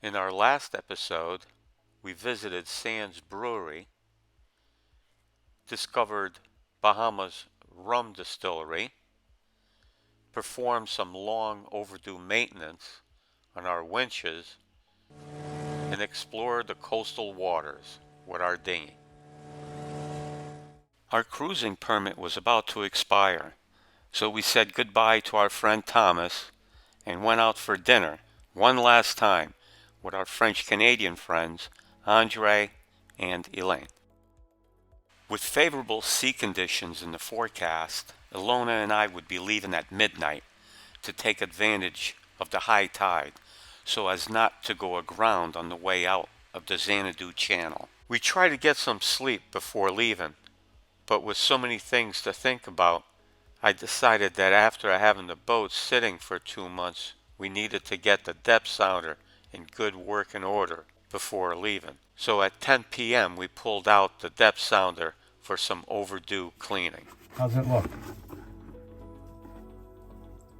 In our last episode, we visited Sands Brewery, discovered Bahama's rum distillery, performed some long overdue maintenance on our winches, and explored the coastal waters with our dinghy. Our cruising permit was about to expire, so we said goodbye to our friend Thomas and went out for dinner one last time with our French-Canadian friends, Andre and Elaine. With favorable sea conditions in the forecast, Ilona and I would be leaving at midnight to take advantage of the high tide so as not to go aground on the way out of the Xanadu Channel. We tried to get some sleep before leaving, but with so many things to think about, I decided that after having the boat sitting for 2 months, we needed to get the depth sounder in good working order before leaving. So at 10 p.m. we pulled out the depth sounder for some overdue cleaning. How's it look?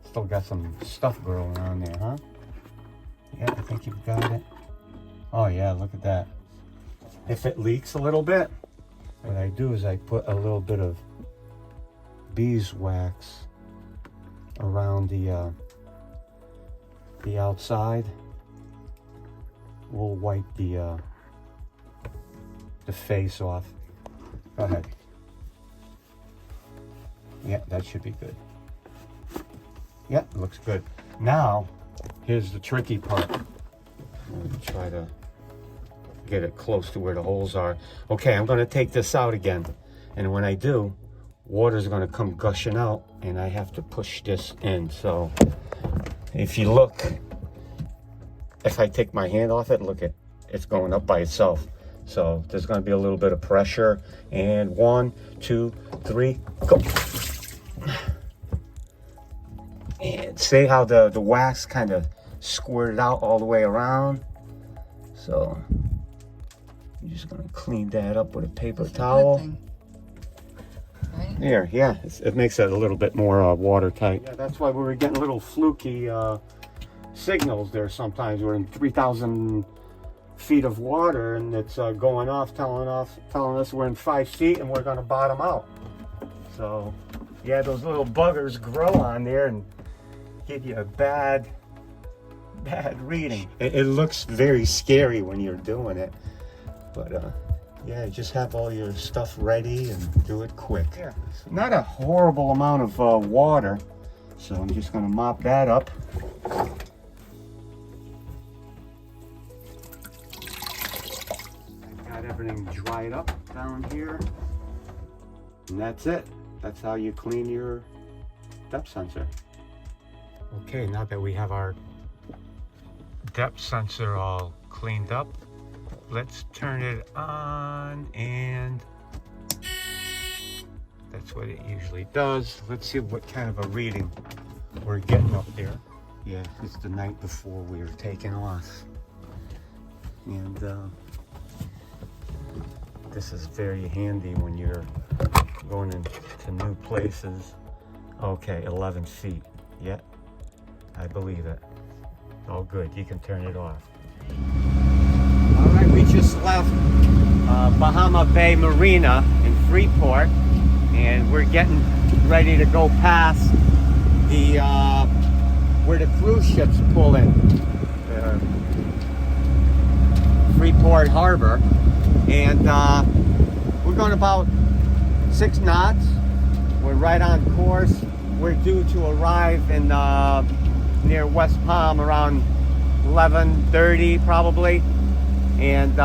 Still got some stuff growing on there, huh? Yeah, I think you've got it. Oh yeah, look at that. If it leaks a little bit, what I do is I put a little bit of beeswax around the outside. We'll wipe the face off. Go ahead. Yeah, that should be good. Yeah, looks good. Now, here's the tricky part. I'm gonna try to get it close to where the holes are. Okay, I'm gonna take this out again. And when I do, water's gonna come gushing out and I have to push this in. So if you look, if I take my hand off it, look at it's going up by itself. So there's going to be a little bit of pressure. And 1, 2, 3, go. And see how the wax kind of squirted out all the way around. So I'm just going to clean that up with a paper towel. Right? There, yeah, it makes it a little bit more watertight. Yeah, that's why we were getting a little fluky signals there sometimes. We're in 3,000 feet of water and it's going off, telling us we're in 5 feet and we're going to bottom out. So yeah, those little buggers grow on there and give you a bad reading. It looks very scary when you're doing it, but yeah, just have all your stuff ready and do it quick. Yeah. Not a horrible amount of water, so I'm just going to mop that up. Everything dried up down here, and that's it. That's how you clean your depth sensor. Okay, now that we have our depth sensor all cleaned up, let's turn it on, and that's what it usually does. Let's see what kind of a reading we're getting up there. Yeah, it's the night before we were taking off, and this is very handy when you're going into new places. Okay, 11 feet. Yeah, I believe it. All good. You can turn it off. All right, we just left Bahama Bay Marina in Freeport, and we're getting ready to go past the where the cruise ships pull in, Freeport Harbor. And we're going about 6 knots. We're right on course. We're due to arrive in near West Palm around 11:30 probably. And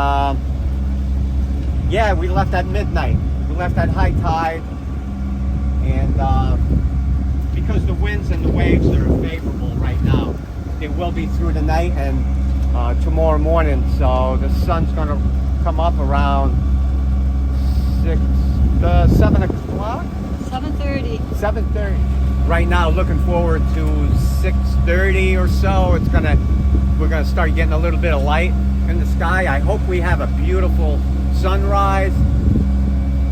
yeah, we left at midnight. We left at high tide. And because the winds and the waves are favorable right now, it will be through the night and tomorrow morning. So the sun's going to come up around 7 o'clock? 7:30. 7:30. Right now, looking forward to 6:30 or so. We're gonna start getting a little bit of light in the sky. I hope we have a beautiful sunrise,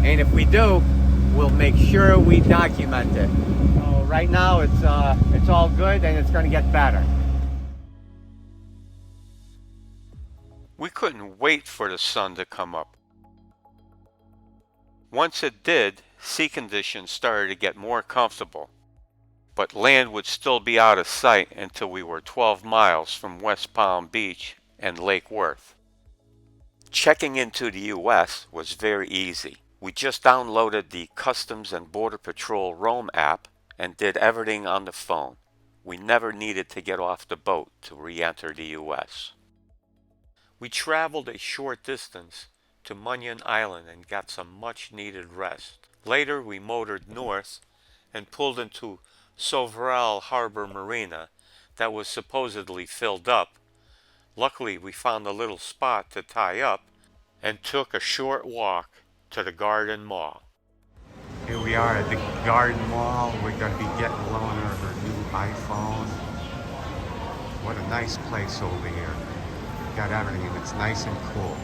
and if we do, we'll make sure we document it. So right now, it's all good, and it's gonna get better. We couldn't wait for the sun to come up. Once it did, sea conditions started to get more comfortable, but land would still be out of sight until we were 12 miles from West Palm Beach and Lake Worth. Checking into the U.S. was very easy. We just downloaded the Customs and Border Patrol Roam app and did everything on the phone. We never needed to get off the boat to re-enter the U.S. We traveled a short distance to Munyon Island and got some much-needed rest. Later we motored north and pulled into Soveral Harbor Marina that was supposedly filled up. Luckily we found a little spot to tie up and took a short walk to the Garden Mall. Here we are at the Garden Mall. We're going to be getting Lona her new iPhone. What a nice place over here. Got everything and it's nice and cool.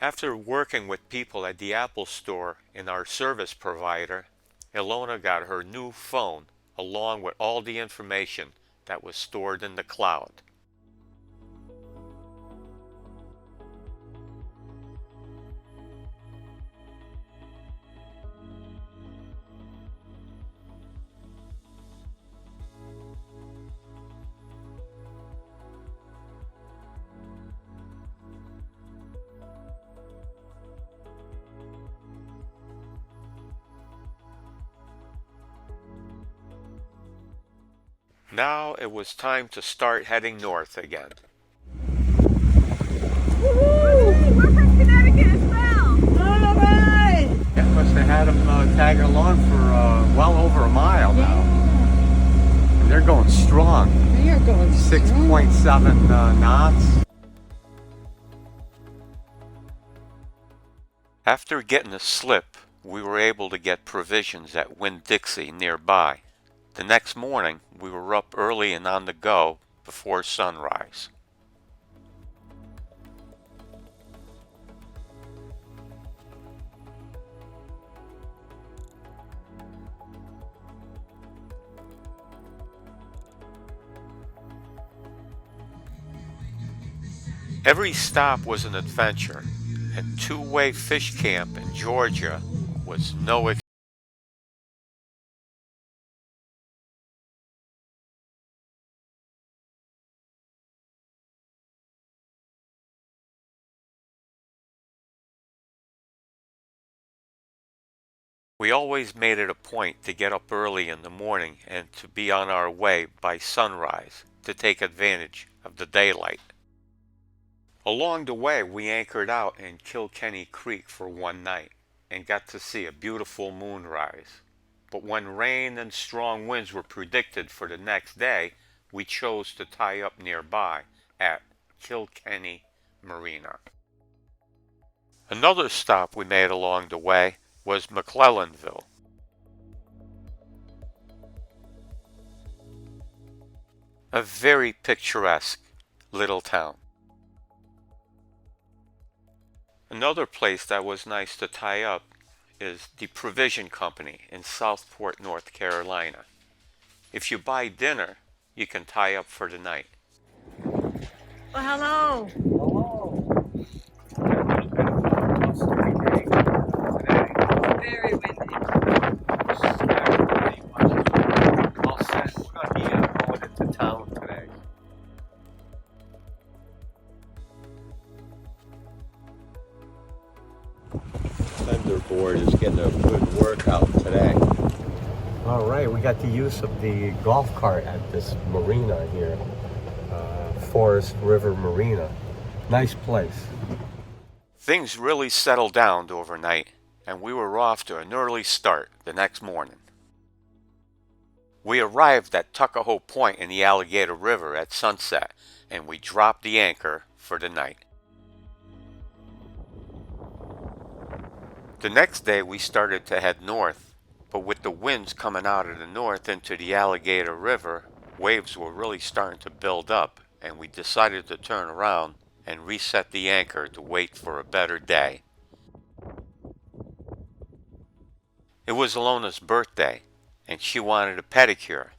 After working with people at the Apple Store and our service provider, Ilona got her new phone along with all the information that was stored in the cloud. Now it was time to start heading north again. Woohoo! We're from Connecticut as well! All right! That must have had them tagging along for well over a mile now. And they're going strong. They are going 6.7 knots. After getting a slip, we were able to get provisions at Winn-Dixie nearby. The next morning, we were up early and on the go before sunrise. Every stop was an adventure, and Two-Way Fish Camp in Georgia was no exception. We always made it a point to get up early in the morning and to be on our way by sunrise to take advantage of the daylight. Along the way, we anchored out in Kilkenny Creek for one night and got to see a beautiful moonrise. But when rain and strong winds were predicted for the next day, we chose to tie up nearby at Kilkenny Marina. Another stop we made along the way was McClellanville. A very picturesque little town. Another place that was nice to tie up is the Provision Company in Southport, North Carolina. If you buy dinner, you can tie up for the night. Well, hello. Very windy. All set. We're going to be going into town today. Thunderboard is getting a good workout today. All right, we got the use of the golf cart at this marina here, Forest River Marina. Nice place. Things really settled down overnight, and we were off to an early start the next morning. We arrived at Tuckahoe Point in the Alligator River at sunset, and we dropped the anchor for the night. The next day we started to head north, but with the winds coming out of the north into the Alligator River, waves were really starting to build up, and we decided to turn around and reset the anchor to wait for a better day. It was Alona's birthday, and she wanted a pedicure,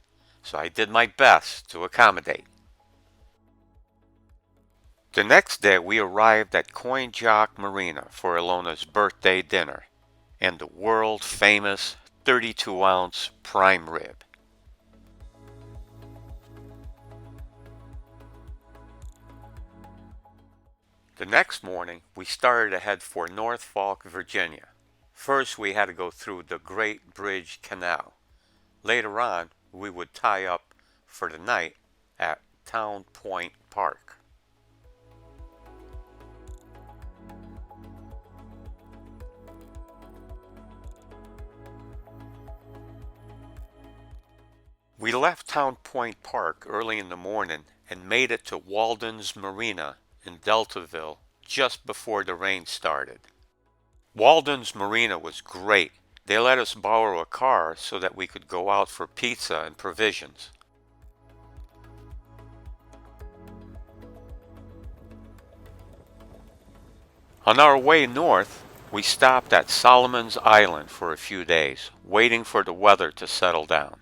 so I did my best to accommodate. The next day we arrived at Conch Marina for Ilona's birthday dinner and the world famous 32-ounce prime rib. The next morning we started to head for Norfolk, Virginia. First we had to go through the Great Bridge Canal. Later on we would tie up for the night at Town Point Park. We left Town Point Park early in the morning and made it to Walden's Marina in Deltaville just before the rain started. Walden's Marina was great. They let us borrow a car so that we could go out for pizza and provisions. On our way north, we stopped at Solomon's Island for a few days, waiting for the weather to settle down.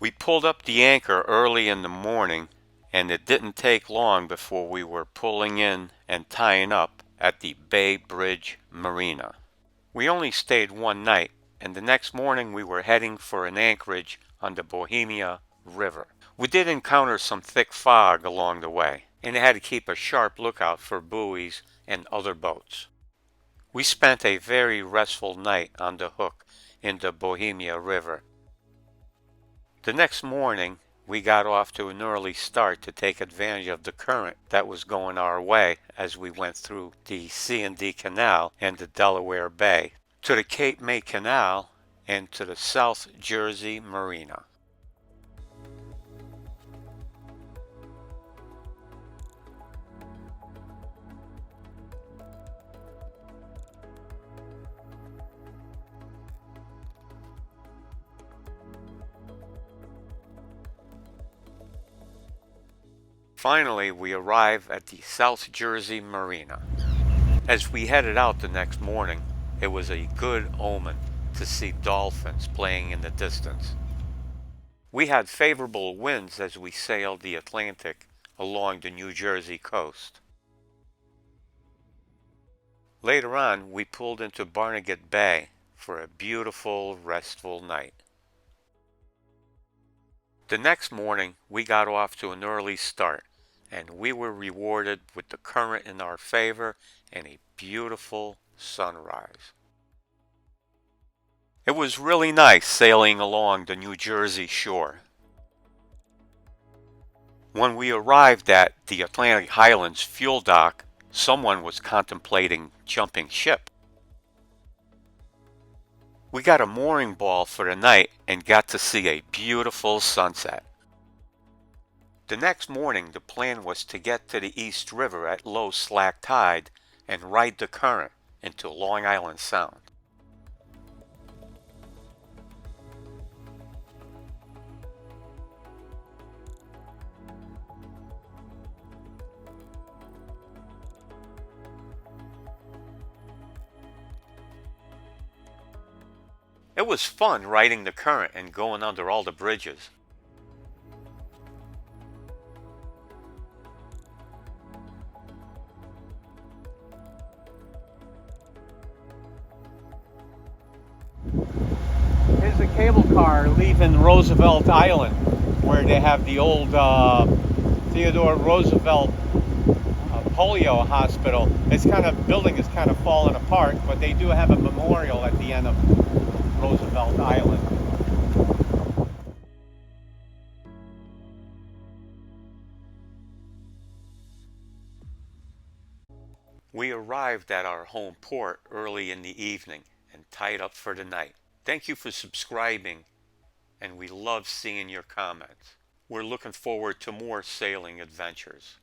We pulled up the anchor early in the morning, and it didn't take long before we were pulling in and tying up at the Bay Bridge Marina. We only stayed one night, and the next morning we were heading for an anchorage on the Bohemia River. We did encounter some thick fog along the way, and had to keep a sharp lookout for buoys and other boats. We spent a very restful night on the hook in the Bohemia River. The next morning, we got off to an early start to take advantage of the current that was going our way as we went through the C&D Canal and the Delaware Bay to the Cape May Canal and to the South Jersey Marina. Finally, we arrived at the South Jersey Marina. As we headed out the next morning, it was a good omen to see dolphins playing in the distance. We had favorable winds as we sailed the Atlantic along the New Jersey coast. Later on, we pulled into Barnegat Bay for a beautiful, restful night. The next morning, we got off to an early start, and we were rewarded with the current in our favor and a beautiful sunrise. It was really nice sailing along the New Jersey shore. When we arrived at the Atlantic Highlands fuel dock, someone was contemplating jumping ship. We got a mooring ball for the night and got to see a beautiful sunset. The next morning, the plan was to get to the East River at low slack tide and ride the current into Long Island Sound. It was fun riding the current and going under all the bridges. Here's a cable car leaving Roosevelt Island, where they have the old Theodore Roosevelt polio hospital. Building is kind of falling apart, but they do have a memorial at the end of Roosevelt Island. We arrived at our home port early in the evening and tied up for the night. Thank you for subscribing, and we love seeing your comments. We're looking forward to more sailing adventures.